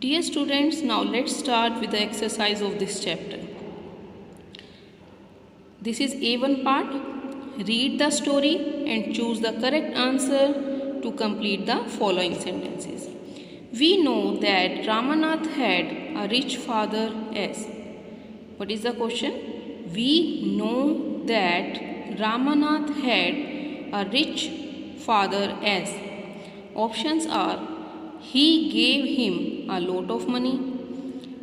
Dear students, now let's start with the exercise of this chapter. This is A1 part. Read the story and choose the correct answer to complete the following sentences. We know that Ramanath had a rich father as. What is the question? We know that Ramanath had a rich father as. Options are: he gave him a lot of money,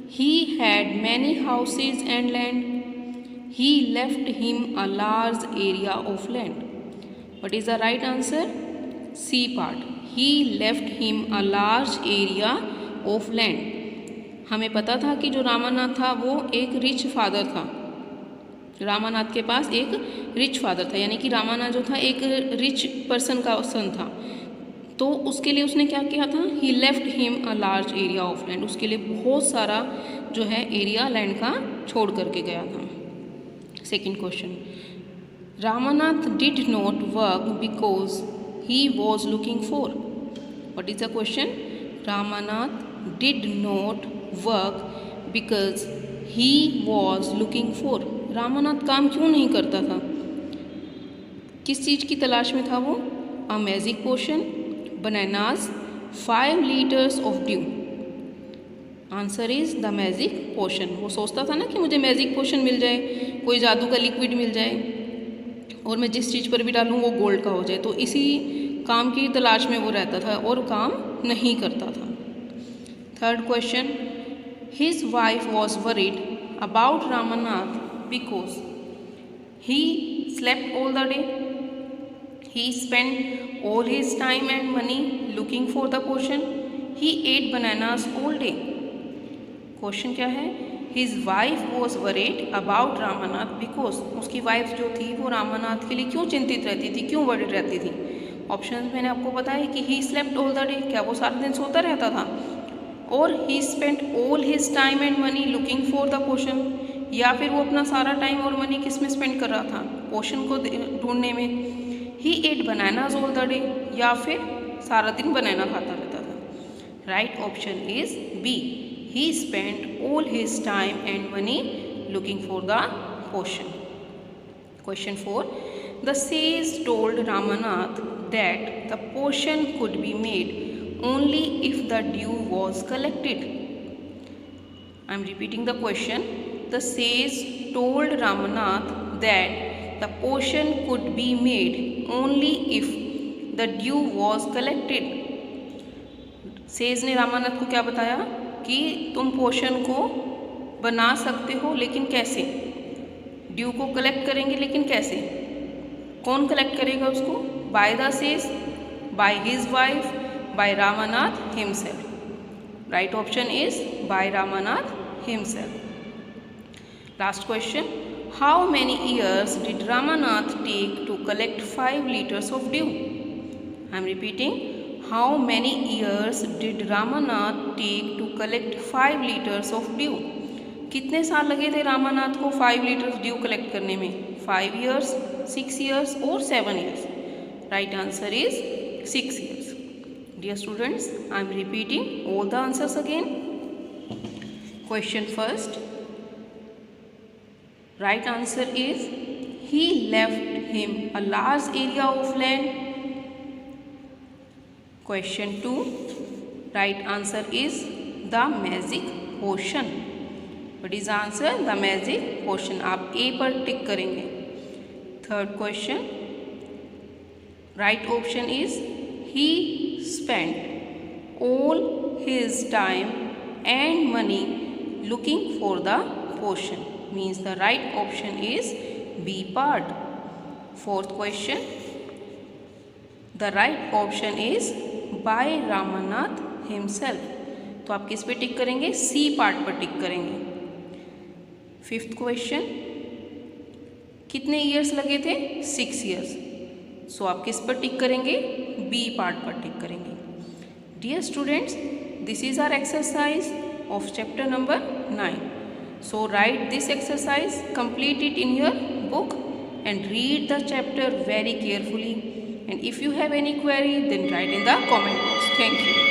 he had many houses and land, he left him a large area of land. What is the right answer? C part. He left him a large area of land. हमें पता था कि जो रामानाथ था वो एक rich father था. रामानाथ के पास एक रिच फादर था, यानी कि रामानाथ जो था एक रिच पर्सन का सन था. तो उसके लिए उसने क्या किया था? He left him a large area of land. उसके लिए बहुत सारा जो है एरिया लैंड का छोड़ करके गया था. Second question, Ramanath did not work because he was looking for. What is the question? Ramanath did not work because he was looking for. Ramanath काम क्यों नहीं करता था? किस चीज़ की तलाश में था वो? A magic potion, bananas, 5 liters of dew. Answer is the magic potion. वो सोचता था ना कि मुझे मैजिक पोशन मिल जाए, कोई जादू का लिक्विड मिल जाए और मैं जिस चीज़ पर भी डालूँ वो गोल्ड का हो जाए. तो इसी काम की तलाश में वो रहता था और काम नहीं करता था. Third question, his wife was worried about Ramanath because he slept all the day, he spent all his time and money looking for the potion, he ate bananas all day. Question क्या है? His wife was worried about Ramanath because उसकी wife जो थी वो रामानाथ के लिए क्यों चिंतित रहती थी, क्यों वर्ried रहती थी? ऑप्शन मैंने आपको बताया कि he slept all the day, क्या वो सारा दिन सोता रहता था? और he spent all his time and money looking for the potion, या फिर वो अपना सारा टाइम और मनी किस में स्पेंड कर रहा था? पोशन को ढूंढने में. He ate bananas all the day, या फिर सारा दिन बनाना खाता रहता था. Right option is B. He spend all his time and money looking for the potion. Question 4, the sage told Ramanath that the potion could be made only if the dew was collected. I am repeating the question. The sage told Ramanath that the potion could be made only if the dew was collected. Says ने रामानाथ को क्या बताया कि तुम पोशन को बना सकते हो, लेकिन कैसे? ड्यू को कलेक्ट करेंगे, लेकिन कैसे? कौन कलेक्ट करेगा उसको? By the sage, by his wife, by Ramanath himself. Right option is by Ramanath himself. Last question, how many years did Ramanath take to collect 5 liters of dew? I am repeating. How many years did Ramanath take to collect 5 liters of dew? कितने साल लगे थे रामानाथ को 5 litres due collect करने में? 5 years, 6 years और 7 years. Right answer is 6 years. Dear students, I am repeating all the answers again. Question first. Right answer is he left him a large area of land. Question 2. Right answer is the magic potion. What is the answer? The magic potion. आप A पर tick करेंगे. Third question. Right option is he spent all his time and money looking for the potion. Means the right option is B part. Fourth question, the right option is by Ramanath himself. तो आप किस पे टिक करेंगे? C part पर tick करेंगे. Fifth question, कितने years लगे थे? 6 years. सो आप किस पर टिक करेंगे? B पार्ट पर टिक करेंगे. Dear students, this is our exercise of chapter number 9. So write this exercise, complete it in your book and read the chapter very carefully. And if you have any query, then write in the comment box. Thank you.